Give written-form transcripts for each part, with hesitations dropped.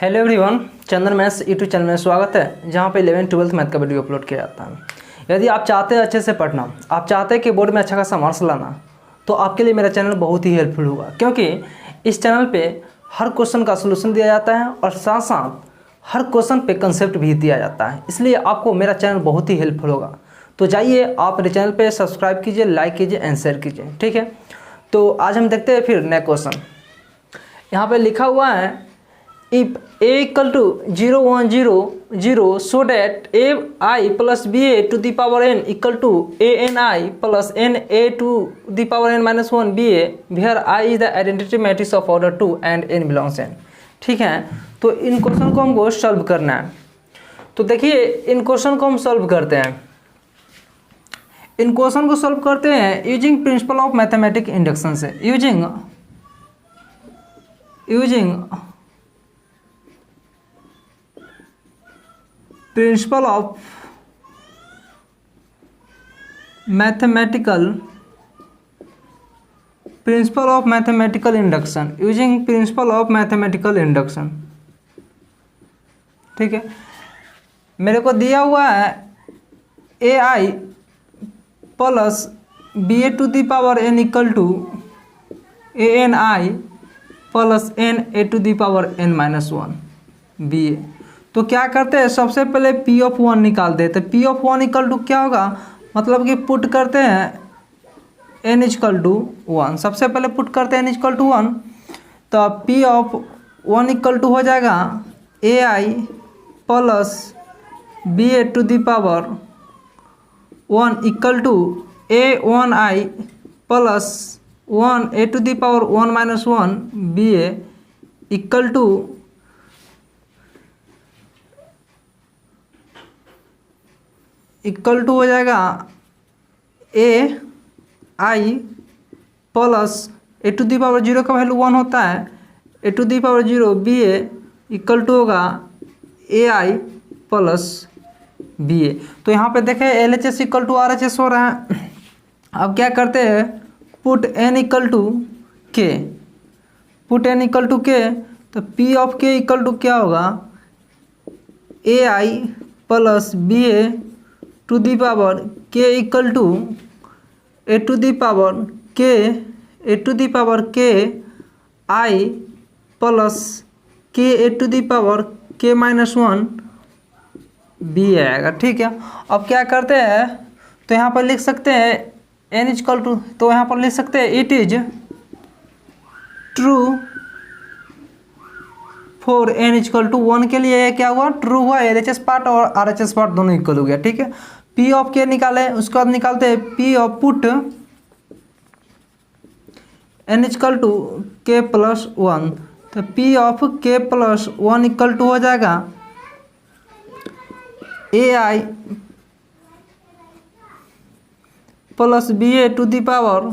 Hello everyone, चंदन maths YouTube channel में स्वागत है, जहां पे 11th 12th मैथ का वीडियो अपलोड किया जाता है। यदि आप चाहते हैं अच्छे से पढ़ना, आप चाहते हैं कि बोर्ड में अच्छा खासा मार्क्स लाना, तो आपके लिए मेरा चैनल बहुत ही हेल्पफुल होगा, क्योंकि इस चैनल पे हर क्वेश्चन का सोल्यूशन दिया जाता है और साथ साथ हर क्वेश्चन पे कंसेप्ट भी दिया जाता है। इसलिए आपको मेरा चैनल बहुत ही हेल्पफुल होगा। तो जाइए, आप मेरे चैनल पर सब्सक्राइब कीजिए, लाइक कीजिए एंड शेयर कीजिए, ठीक है। तो आज हम देखते हैं फिर नया क्वेश्चन। यहाँ पर लिखा हुआ है if a equal to 0 1 0 0 so that ai plus ba to the power n equal to a n I plus n a to the power n minus 1 ba where I is the identity matrix of order 2 and n belongs n। ठीक है, तो इन question को हमको solve करना है। तो देखिए, इन question को हम सॉल्व करते हैं। इन क्वेश्चन को सॉल्व करते हैं using principle of mathematic induction से, using principle of mathematical induction, using principle of mathematical induction. ठीक है, मेरे को दिया हुआ है A I plus B A to the power N equal to A N I plus N A to the power N minus 1 B A. तो क्या करते हैं, सबसे पहले पी ऑफ 1 निकालते हैं। तो पी ऑफ 1 इक्वल टू क्या होगा, मतलब कि पुट करते हैं एन इक्वल टू 1। सबसे पहले पुट करते हैं एन इक्वल टू 1, तो पी ऑफ 1 इक्वल टू हो जाएगा A I plus B A to the power 1 equal to A 1 I plus 1 A to the power 1 minus 1 B A equal to हो जाएगा A I plus A to the power 0 का value 1 होता है, ए to the power 0 B A equal to होगा A I plus B A. तो यहाँ पे देखें L H S equal to R H S हो रहा है। अब क्या करते हैं, put N equal to K, put N equal to K, तो P of K equal to क्या होगा, A I plus B A to the power K equal to A to the power K I plus K A to the power K minus 1 B आएगा। ठीक है, अब क्या करते हैं, तो यहाँ पर लिख सकते हैं एन इक्वल टू, तो यहाँ पर लिख सकते हैं it is true for n equal to 1 के लिए क्या हुआ, ट्रू हुआ, एल एच एस पार्ट और आर एच एस पार्ट दोनों इक्वल हो गया। ठीक है, पी ऑफ के निकाले, उसके बाद निकालते हैं P of put N equal to K plus 1, तो P of K plus 1 equal to हो जाएगा A I plus B A to the power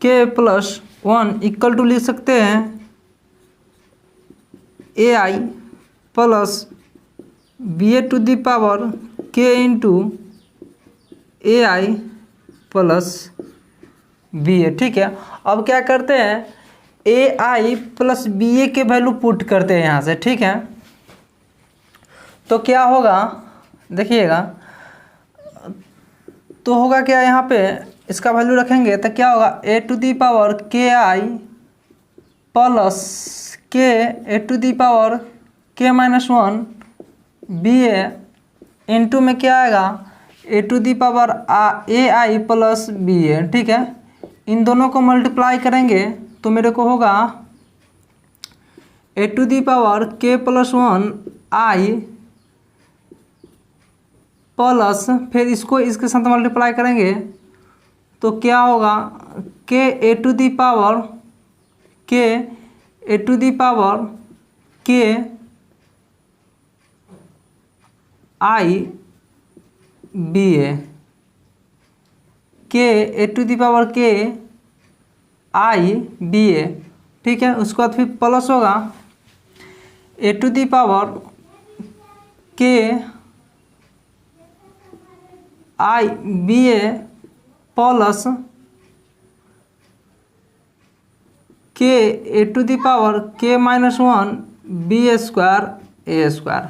के प्लस 1 इक्वल टू लिख सकते हैं A I plus B A to the power K into A I plus B A. ठीक है, अब क्या करते हैं, ए आई प्लस बी ए के वैल्यू पुट करते हैं यहाँ से। ठीक है, तो क्या होगा देखिएगा, तो होगा क्या, यहाँ पे इसका वैल्यू रखेंगे तो क्या होगा, a to the power K I plus K A to the power K minus 1 B A into में क्या आएगा, ए to the power A I plus B A. ठीक है, इन दोनों को मल्टीप्लाई करेंगे तो मेरे को होगा ए टू दी पावर के प्लस 1 आई प्लस, फिर इसको इसके साथ मल्टीप्लाई करेंगे तो क्या होगा, के A to the power K I B ए, के A to the power K I B A. ठीक है, उसके बाद फिर प्लस होगा a to the power K I B A plus K A to the power K minus 1 B square A square.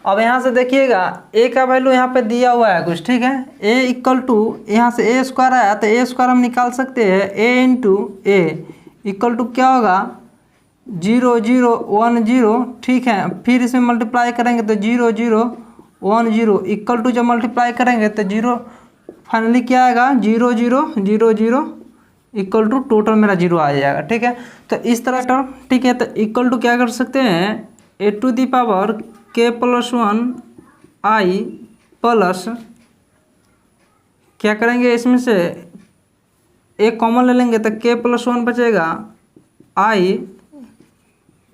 अब यहाँ से देखिएगा ए का वैल्यू यहाँ पे दिया हुआ है कुछ, ठीक है। ए इक्वल टू यहाँ से ए स्क्वायर आया तो ए स्क्वायर हम निकाल सकते हैं, ए इंटू ए इक्वल टू क्या होगा 0 0 1 0, ठीक है। फिर इसमें मल्टीप्लाई करेंगे तो 0 0 1 0 इक्वल टू जब मल्टीप्लाई करेंगे तो 0 फाइनली क्या आएगा 0 0 0 0 इक्वल टू टोटल मेरा 0 आ जाएगा, ठीक है। तो इस तरह टर्म, ठीक है। तो इक्वल टू क्या कर सकते हैं ए टू दी पावर के प्लस 1 आई प्लस क्या करेंगे इसमें से एक कॉमन ले लेंगे तो के प्लस 1 बचेगा आई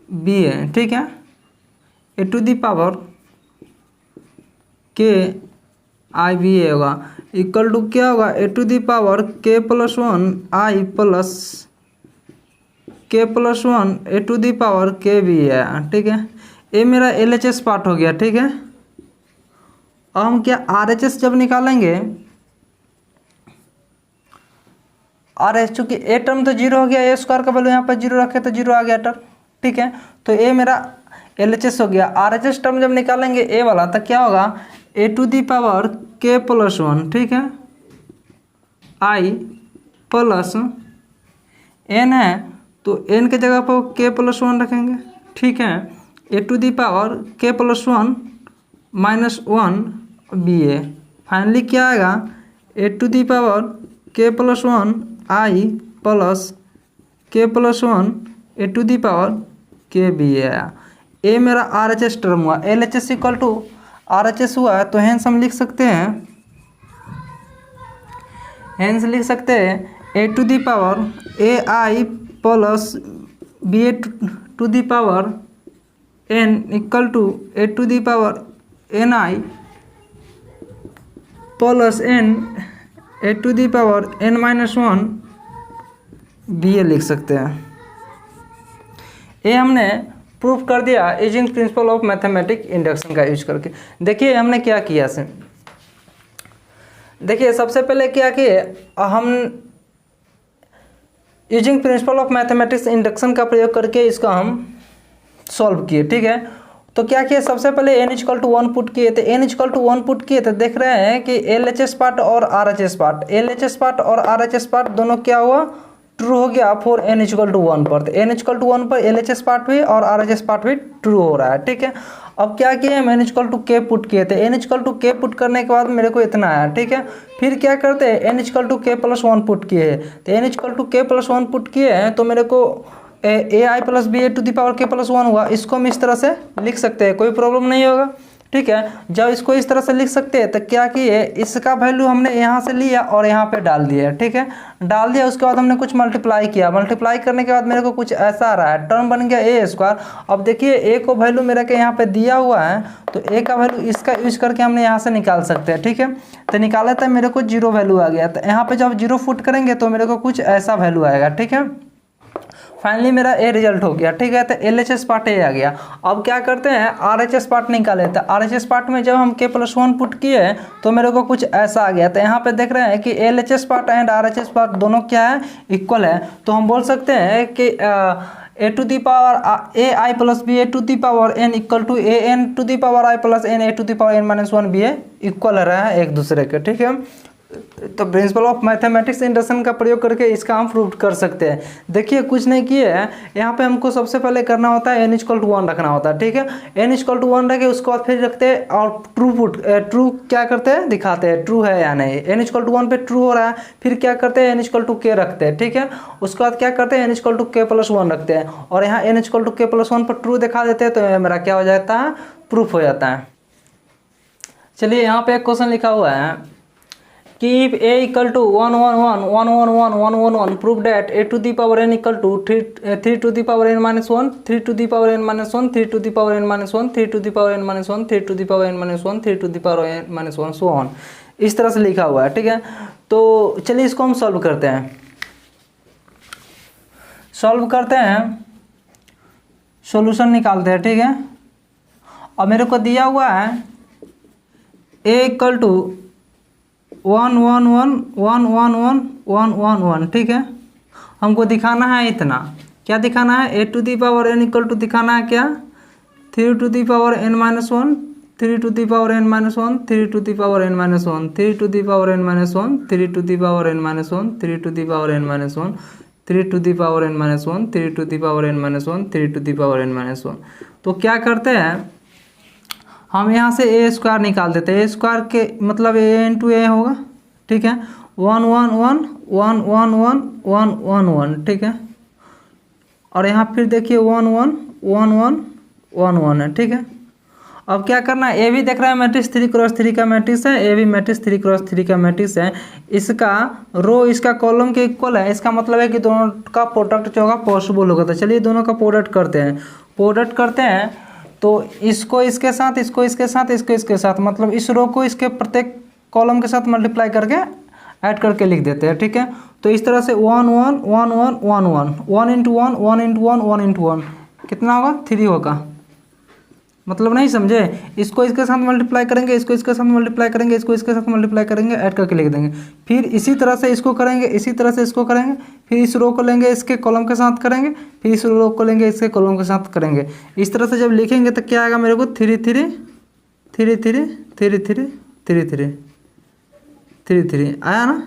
बी ए, ठीक है। ए to the power K I B ए होगा इक्वल टू क्या होगा ए टू दी पावर के plus 1 I plus k plus 1 A to the power k B A, ठीक है। ये मेरा LHS पार्ट हो गया, ठीक है। अब हम क्या RHS जब निकालेंगे RHS, चूंकि ए टर्म तो 0 हो गया, ए स्क्वायर का वैल्यू यहाँ पर 0 रखे तो 0 आ गया टर्म, ठीक है। तो ये मेरा LHS हो गया। RHS टर्म जब निकालेंगे ए वाला तो क्या होगा ए टू दी पावर के प्लस 1, ठीक है, आई प्लस एन है तो एन के जगह पर के प्लस 1 रखेंगे, ठीक है। ए टू दी पावर के plus 1 minus 1 B A, finally क्या आएगा ए टू दी पावर के plus 1 I plus k plus 1 A to the power k B A आया। ए मेरा RHS टर्म हुआ। LHS इक्वल टू RHS हुआ है तो हेंस हम लिख सकते हैं, हेंस लिख सकते हैं A to the power A I plus B A to the power N equal to A to the power N I plus N A to the power N minus 1 B A लिख सकते हैं। ये हमने proof कर दिया using principle of mathematic induction का use करके। देखिए हमने क्या किया से, देखिए सबसे पहले क्या किए हम using principle of mathematics induction का प्रयोग करके इसका हम सॉल्व किए, ठीक है। तो क्या किए सबसे पहले n इक्वल टू 1 पुट किए थे, n इक्वल टू 1 पुट किए तो देख रहे हैं कि LHS पार्ट और RHS पार्ट, LHS पार्ट और RHS पार्ट दोनों क्या हुआ ट्रू हो गया फॉर n इक्वल टू 1 पर। तो n इक्वल टू 1 पर LHS पार्ट भी और RHS पार्ट भी ट्रू हो रहा है, ठीक है। अब क्या किए हम n equal to K put किए थे, n equal to K put करने के बाद मेरे को इतना आया, ठीक है। फिर क्या करते हैं n equal to K plus 1 put किए हैं, तो n equal to K plus 1 put किए हैं तो मेरे को A I plus B A to the power के प्लस 1 हुआ। इसको हम इस तरह से लिख सकते हैं, कोई प्रॉब्लम नहीं होगा, ठीक है। जब इसको इस तरह से लिख सकते हैं तो क्या किए इसका वैल्यू हमने यहाँ से लिया और यहाँ पे डाल दिया, ठीक है। डाल दिया उसके बाद हमने कुछ मल्टीप्लाई किया, मल्टीप्लाई करने के बाद मेरे को कुछ ऐसा आ रहा है, टर्म बन गया ए स्क्वायर। अब देखिए ए को वैल्यू मेरे के यहाँ पे दिया हुआ है तो ए का वैल्यू इसका यूज करके हमने यहाँ से निकाल सकते हैं, ठीक है। तो निकाला था मेरे को 0 वैल्यू आ गया, तो यहाँ पे जब 0 फुट करेंगे तो मेरे को कुछ ऐसा वैल्यू आएगा, ठीक है। फाइनली मेरा ए रिजल्ट हो गया, ठीक है। तो LHS पार्ट ए आ गया। अब क्या करते हैं RHS पार्ट निकाले, तो RHS पार्ट में जब हम के प्लस 1 पुट किए तो मेरे को कुछ ऐसा आ गया। तो यहाँ पे देख रहे हैं कि LHS part and RHS part दोनों क्या है इक्वल है, तो हम बोल सकते हैं कि A to the power A I plus B A to the power N equal to A N to the power I plus N A to the power N minus 1 B A equal रहा है एक दूसरे के, ठीक है। तो principle of mathematics induction का प्रयोग करके इसका हम प्रूव कर सकते हैं। देखिए कुछ नहीं किए है, यहाँ पे हमको सबसे पहले करना होता है n इक्वल टू 1 रखना होता है, ठीक है। n इक्वल टू 1 रखे उसके बाद फिर रखते हैं और ट्रू क्या करते हैं दिखाते हैं ट्रू है या नहीं। n इक्वल टू 1 पे ट्रू हो रहा है, फिर क्या करते हैं n इक्वल टू के रखते हैं, ठीक है। उसके बाद क्या करते हैं n equal to K plus 1 रखते हैं और यहाँ n equal to K plus 1 पर ट्रू दिखा देते हैं तो मेरा क्या हो जाता है प्रूफ हो जाता है। चलिए यहाँ पे एक क्वेश्चन लिखा हुआ है कि if a equal to 1 1 1 1 1 1 1 1 1 prove that a to the power n equal to 3 to the power n minus 1 3 to the power n minus 1 3 to the power n minus 1 3 to the power n minus 1 3 to the power n minus 1 3 to the power n minus 1 so on, इस तरह से लिखा हुआ है, ठीक है। तो चलिए इसको हम सॉल्व करते हैं, सॉल्व करते हैं, सॉल्यूशन निकालते हैं, ठीक है। और मेरे को दिया हुआ है a इक्वल टू 1 1 1 1 1 1 1 1 1, ठीक है। हमको दिखाना है इतना, क्या दिखाना है a to the power n equal to दिखाना है क्या 3 to the power n minus 1, 3 to the power n minus 1, 3 to the power n minus 1, 3 to the power n minus 1, 3 to the power n minus 1, 3 to the power n minus 1, 3 to the power n minus 1, 3 to the power n minus 1, 3 to the power n minus 1। तो क्या करते हैं हम यहाँ से ए square निकाल देते हैं। ए स्क्वायर के मतलब ए इंटू ए होगा, ठीक है। 1 1 1 1 1 1 1 1 1, ठीक है। और यहाँ फिर देखिए 1 1 1 1 1 1 है, ठीक है। अब क्या करना है, ए भी देख रहा है मैट्रिक्स 3 क्रॉस 3 का मैट्रिक्स है, ए भी मैट्रिक्स 3 क्रॉस 3 का मैट्रिक्स है। इसका रो इसका कॉलम के इक्वल है, इसका मतलब है कि दोनों का प्रोडक्ट जो होगा पॉसिबल होगा। तो चलिए दोनों का प्रोडक्ट करते हैं। प्रोडक्ट करते हैं तो इसको इसके साथ, इसको इसके साथ, इसको इसके साथ, मतलब इस रो को इसके प्रत्येक कॉलम के साथ मल्टीप्लाई करके ऐड करके लिख देते हैं, ठीक है। तो इस तरह से 1 1 1 1 1 1 1 इंटू 1 1 इंटू 1 1 इंटू 1 कितना होगा 3 होगा। मतलब नहीं समझे, इसको इसके साथ मल्टीप्लाई करेंगे, इसको इसके साथ मल्टीप्लाई करेंगे, इसको इसके साथ मल्टीप्लाई करेंगे, ऐड करके लिख देंगे। फिर इसी तरह से इसको करेंगे, इसी तरह से इसको करेंगे, फिर इस रो को लेंगे इसके कॉलम के साथ करेंगे, फिर इस रो को लेंगे इसके कॉलम के साथ करेंगे। इस तरह से जब लिखेंगे तो क्या आएगा मेरे को 3 3 3 3 3 3 3 3 3 3 आया ना।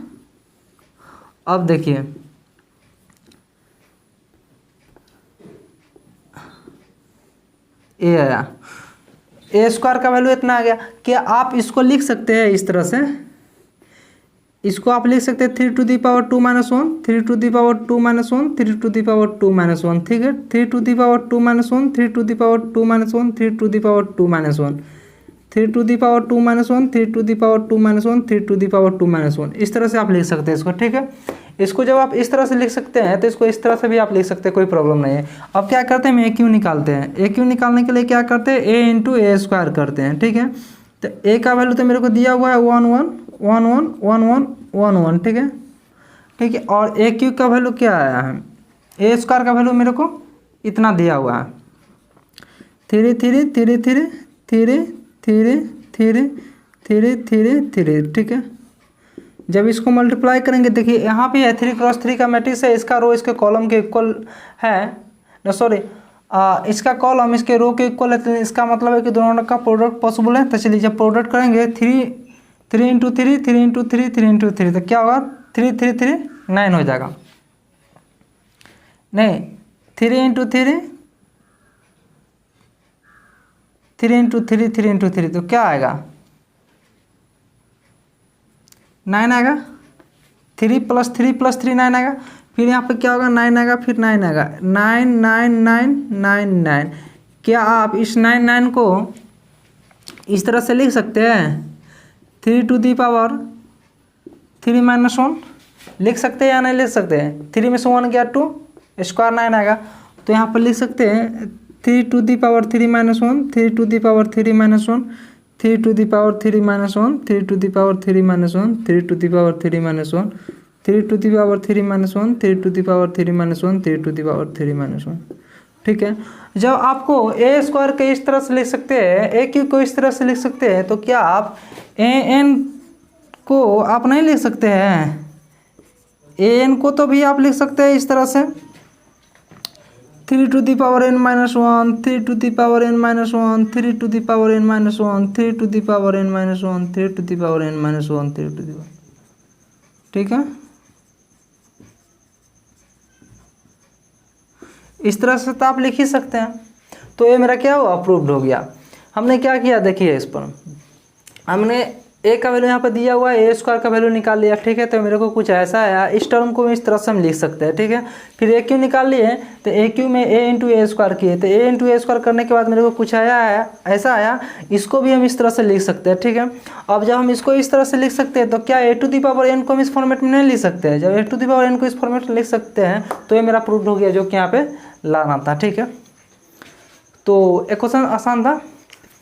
अब देखिए ए आया, ए स्क्वायर का वैल्यू इतना आ गया। क्या आप इसको लिख सकते हैं इस तरह से, इसको आप लिख सकते हैं 3 to the power 2 minus 1, 3 to the power 2 minus 1, 3 to the power 2 minus 1, ठीक है। 3 to the power 2 minus 1, 3 to the power 2 minus 1, 3 to the power 2 minus 1, 3 to the power 2 minus 1, 3 to the power 2 minus 1, 3 to the power 2 minus 1। इस तरह से आप लिख सकते हैं इसको, ठीक है। इसको जब आप इस तरह से लिख सकते हैं तो इसको इस तरह से भी आप लिख सकते हैं, कोई प्रॉब्लम नहीं है। अब क्या करते हैं, हम ए क्यू निकालते हैं। ए क्यू निकालने के लिए क्या करते हैं, ए इंटू ए स्क्वायर करते हैं, ठीक है। तो ए का वैल्यू तो मेरे को दिया हुआ है 1 1 1 1 1 1 1 1, ठीक है, ठीक है। और ए क्यू का वैल्यू क्या आया है, ए स्क्वायर का वैल्यू मेरे को इतना दिया हुआ है 3 3 3 3 3 3 3 3 3 3, ठीक है। जब इसको मल्टीप्लाई करेंगे देखिए यहाँ पे है 3 क्रॉस 3 का मैट्रिक्स है, इसका रो इसके कॉलम के इक्वल है, न सॉरी इसका कॉलम इसके रो के इक्वल है। तो इसका मतलब है कि दोनों का प्रोडक्ट पॉसिबल है। तो चलिए जब प्रोडक्ट करेंगे 3 इंटू 3 3 इंटू 3 3 इंटू 3 तो क्या होगा 3 3 3 9 हो जाएगा। नहीं 3 इंटू 3 3 इंटू 3 3 इंटू 3 तो क्या आएगा 9 आएगा। 3 प्लस 3 प्लस 3 9 आएगा। फिर यहाँ पे क्या होगा 9 आएगा, फिर 9 आएगा, 9 9 9 9 9। क्या आप इस 9 9 को इस तरह से लिख सकते हैं 3 टू दी पावर 3 माइनस 1 लिख सकते हैं या नहीं लिख सकते हैं। 3 में से 1 गया 2, स्क्वायर 9 आएगा। तो यहाँ पर लिख सकते हैं 3 to the power 3 minus 1, 3 to the power 3 minus 1, 3 to the power 3 minus 1, 3 to the power 3 minus 1, 3 to the power 3 minus 1, 3 to the power 3 minus 1, 3 to the power 3 minus 1, 3 to the power 3 minus 1, ठीक है। जब आपको ए square के इस तरह से लिख सकते हैं, ए क्यू को इस तरह से लिख सकते हैं, तो क्या आप ए एन को आप नहीं लिख सकते हैं। ए एन को तो भी आप लिख सकते हैं इस तरह से 3 to the power n minus 1, 3 to the power n minus 1, 3 to the power n minus 1, 3 to the power n minus 1, 3 to the power n minus 1, 3 to the power, ठीक है। इस तरह से तो आप लिख ही सकते हैं। तो ये मेरा क्या हुआ अप्रूव्ड हो गया। हमने क्या किया देखिए, इस पर हमने ए का वैल्यू यहाँ पर दिया हुआ है, ए स्क्वायर का वैल्यू निकाल लिया, ठीक है। तो मेरे को कुछ ऐसा आया, इस टर्म को इस तरह से हम लिख सकते हैं, ठीक है। फिर ए क्यू निकाल लिए, तो ए क्यू में ए इंटू ए स्क्वायर किए, तो ए इंटू ए स्क्वायर करने के बाद मेरे को कुछ आया ऐसा आया, इसको भी हम इस तरह से लिख सकते हैं, ठीक है। अब जब हम इसको इस तरह से लिख सकते हैं तो क्या ए टू दी पावर एन को हम इस फॉर्मेट में नहीं लिख सकते हैं। जब ए टू दी पावर एन को इस फॉर्मेट में लिख सकते हैं तो ये मेरा प्रूफ हो गया, जो कि यहाँ पे लाना था, ठीक है। तो एक क्वेश्चन आसान था,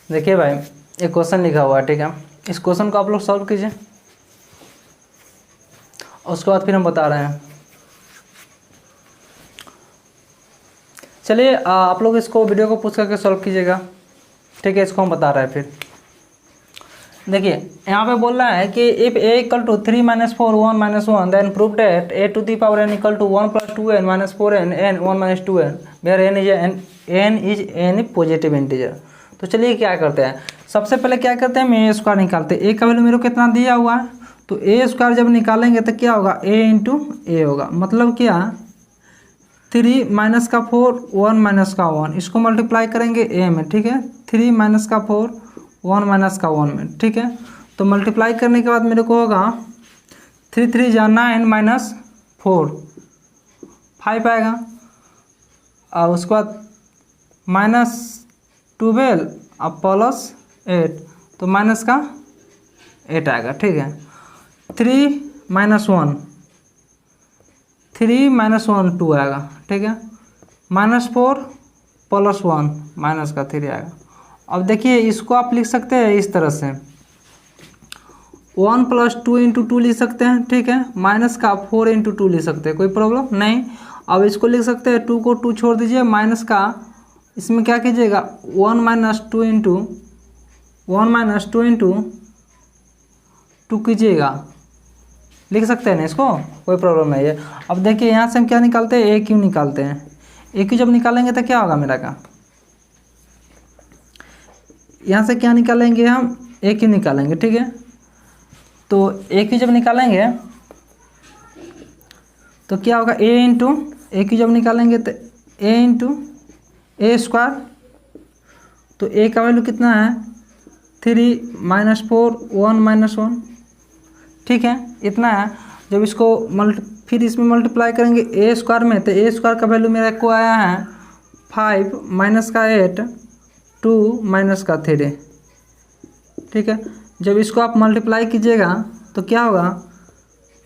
देखिए भाई एक क्वेश्चन लिखा हुआ है, ठीक है। इस क्वेश्चन को आप लोग सॉल्व कीजिए और उसके बाद फिर हम बता रहे हैं। चलिए आप लोग इसको वीडियो को पूछ करके सॉल्व कीजिएगा, ठीक है। इसको हम बता रहे हैं फिर। देखिए यहाँ पे बोल रहा है कि if a equal to 3 - 4 1 - 1 then prove that a to the power n equal to 1 + 2n - 4n n 1 - 2n where n is an positive integer. तो चलिए क्या करते हैं, सबसे पहले क्या करते हैं, हम ए स्क्वायर निकालते हैं। ए का वैल्यू मेरे को कितना दिया हुआ है, तो ए स्क्वायर जब निकालेंगे तो क्या होगा, ए इंटू ए होगा, मतलब क्या 3 - 4 1 - 1 इसको मल्टीप्लाई करेंगे ए में, ठीक है, 3 - 4 1 - 1 में, ठीक है। तो मल्टीप्लाई करने के बाद मेरे को होगा 3 3 जा 9 - 4 5 आएगा, और उसके बाद -12 अब +8 तो माइनस का 8 आएगा, ठीक है। 3 - 1 3 - 1 2 आएगा, ठीक है। -4 + 1 माइनस का 3 आएगा। अब देखिए इसको आप लिख सकते हैं इस तरह से 1 + 2 × 2 लिख सकते हैं, ठीक है, माइनस का 4 × 2 लिख सकते हैं, कोई प्रॉब्लम नहीं। अब इसको लिख सकते हैं 2 को 2 छोड़ दीजिए, माइनस का इसमें क्या कीजिएगा 1 - 2 × 2 कीजिएगा, लिख सकते हैं ना इसको, कोई प्रॉब्लम नहीं है। अब देखिए यहाँ से हम क्या निकालते हैं, ए क्यू निकालते हैं। ए क्यू जब निकालेंगे तो क्या होगा मेरा का, यहाँ से क्या निकालेंगे हम, ए क्यू निकालेंगे, ठीक है। तो ए क्यू जब निकालेंगे तो क्या होगा, ए इंटू ए क्यू जब निकालेंगे तो ए इंटू ए स्क्वायर, तो ए का वैल्यू कितना है 3 - 4 1 - 1, ठीक है, इतना है। जब इसको फिर इसमें मल्टीप्लाई करेंगे ए स्क्वायर में, तो ए स्क्वायर का वैल्यू मेरे को आया है 5 - 8 2 - 3, ठीक है। जब इसको आप मल्टीप्लाई कीजिएगा तो क्या होगा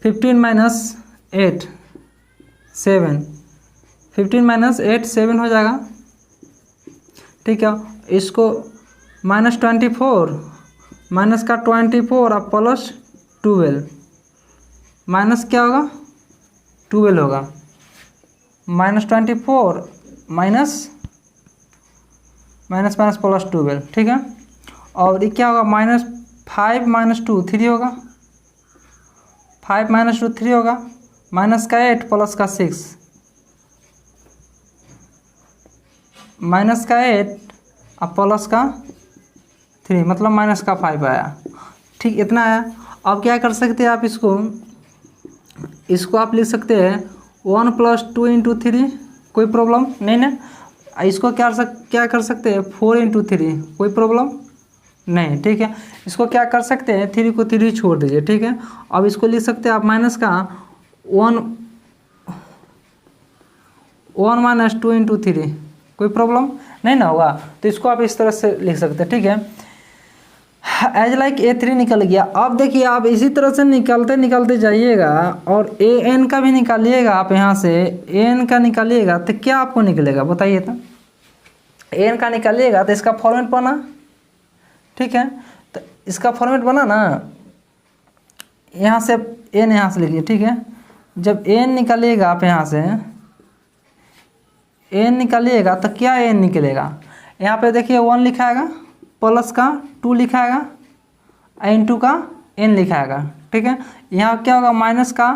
15 - 8 7 15 - 8 7 हो जाएगा, ठीक है। इसको -24 माइनस का 24 और +12 माइनस क्या होगा 12 होगा, -24 माइनस +12, ठीक है। और ये क्या होगा -5 - 2 3 होगा, 5 - 2 3 होगा, माइनस का 8 प्लस का 6 माइनस का 8 और प्लस का 3 मतलब माइनस का 5 आया, ठीक, इतना आया। अब क्या कर सकते हैं आप इसको आप लिख सकते हैं 1 + 2 × 3, कोई प्रॉब्लम नहीं ना। इसको क्या कर सकते हैं 4 × 3, कोई प्रॉब्लम नहीं, ठीक है। इसको क्या कर सकते हैं 3 को 3 छोड़ दीजिए, ठीक है। अब इसको लिख सकते हैं आप माइनस का 1 - 2 × 3, कोई प्रॉब्लम नहीं ना होगा। तो इसको आप इस तरह से लिख सकते हैं, ठीक है। एज लाइक A3 निकल गया। अब देखिए आप इसी तरह से निकालते जाइएगा और AN का भी निकालिएगा, आप यहाँ से AN का निकालिएगा तो क्या आपको निकलेगा बताइए तो। AN का निकालिएगा तो इसका फॉर्मेट बना, ठीक है। तो इसका फॉर्मेट बना ना, यहाँ से N यहाँ से लिखिए, ठीक है। जब N निकालिएगा आप यहाँ से N निकालिएगा तो क्या N निकलेगा, यहाँ पे देखिए 1 लिखाएगा, प्लस का 2 लिखाएगा, इंटू का n लिखाएगा, ठीक है। यहाँ क्या होगा माइनस का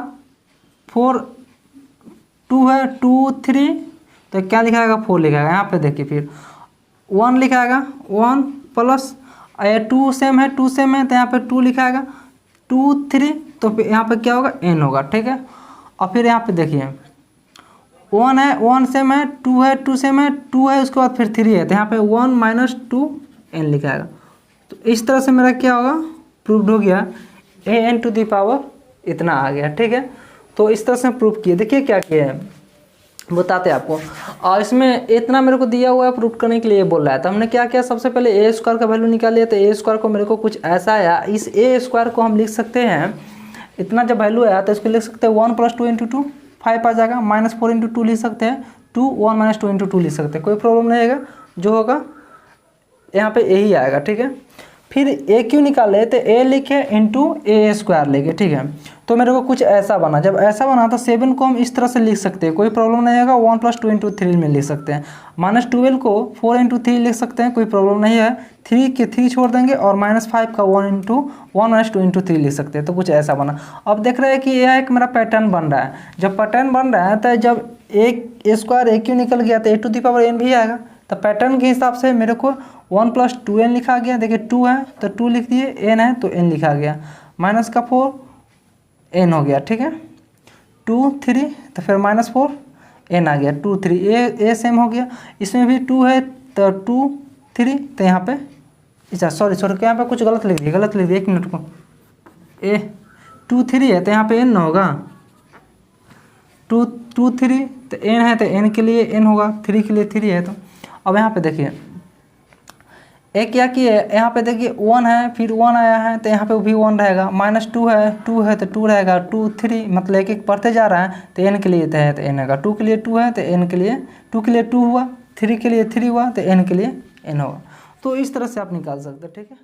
4 2 है 2 3 तो क्या लिखाएगा 4 लिखाएगा। यहाँ पे देखिए फिर 1 लिखाएगा 1 प्लस 2 सेम है 2 सेम है तो यहाँ पे 2 लिखाएगा 2 3 तो यहाँ पे क्या होगा n होगा, ठीक है। और फिर यहाँ पे देखिए 1 है 1 सेम है 2 है 2 सेम है 2 है उसके बाद फिर 3 है तो यहाँ पे 1 - 2 n लिखाएगा। तो इस तरह से मेरा क्या होगा प्रूव्ड हो गया an⁻, इतना आ गया, ठीक है। तो इस तरह से प्रूव किए, देखिए क्या किया है बताते हैं आपको। और इसमें इतना मेरे को दिया हुआ है प्रूव करने के लिए बोल रहा है। तो हमने क्या किया, सबसे पहले ए स्क्वायर का वैल्यू निकाल लिया। तो ए स्क्वायर को मेरे को कुछ ऐसा आया, इस ए स्क्वायर को हम लिख सकते हैं, इतना जब वैल्यू आया तो इसको लिख सकते हैं 1 + 2 × 2 5 आ जाएगा, -4 × 2 लिख सकते हैं 2 1 - 2 × 2 लिख सकते हैं, कोई प्रॉब्लम नहीं आएगा, जो होगा यहाँ पे यही आएगा, ठीक है। फिर ए क्यू निकाले तो ए लिखे इंटू ए स्क्वायर लेके, ठीक है। तो मेरे को कुछ ऐसा बना, जब ऐसा बना तो 7 को हम इस तरह से लिख सकते हैं, कोई प्रॉब्लम नहीं होगा। 1 + 2 × 3 में लिख सकते हैं। -12 को 4 × 3 लिख सकते हैं, कोई प्रॉब्लम नहीं है। 3 के 3 छोड़ देंगे और -5 का 1 × 2 × 3 लिख सकते हैं। तो कुछ ऐसा बना। अब देख रहे हैं कि यह एक मेरा पैटर्न बन रहा है। जब पैटर्न बन रहा है तो जब ए स्क्वायर ए क्यू निकल गया तो a⁴n भी आएगा। तो पैटर्न के हिसाब से मेरे को 1 + 2n लिखा गया। देखिए 2 है तो 2 लिख दिए, n है तो n लिखा गया, -4 n हो गया, ठीक है। 2 3 तो फिर -4 n आ गया, 2 3 ए सेम हो गया। इसमें भी 2 है तो 2 3 तो यहाँ पे अच्छा सॉरी यहाँ पे कुछ गलत लिख दिया, 1 मिनट को। 2 3 है तो यहाँ पे n होगा, 2 3 तो n है तो n के लिए n होगा, 3 के लिए 3 है। तो अब यहाँ पे देखिए एक क्या किए, यहाँ पे देखिए 1 है फिर 1 आया है तो यहाँ पे भी 1 रहेगा। -2 है तो 2 रहेगा, 2 3 मतलब एक एक बढ़ते जा रहा है तो n के लिए है तो n होगा। 2 के लिए 2 है तो n के लिए 2 के लिए 2 हुआ, 3 के लिए 3 हुआ तो n के लिए n होगा। तो इस तरह से आप निकाल सकते हैं, ठीक है।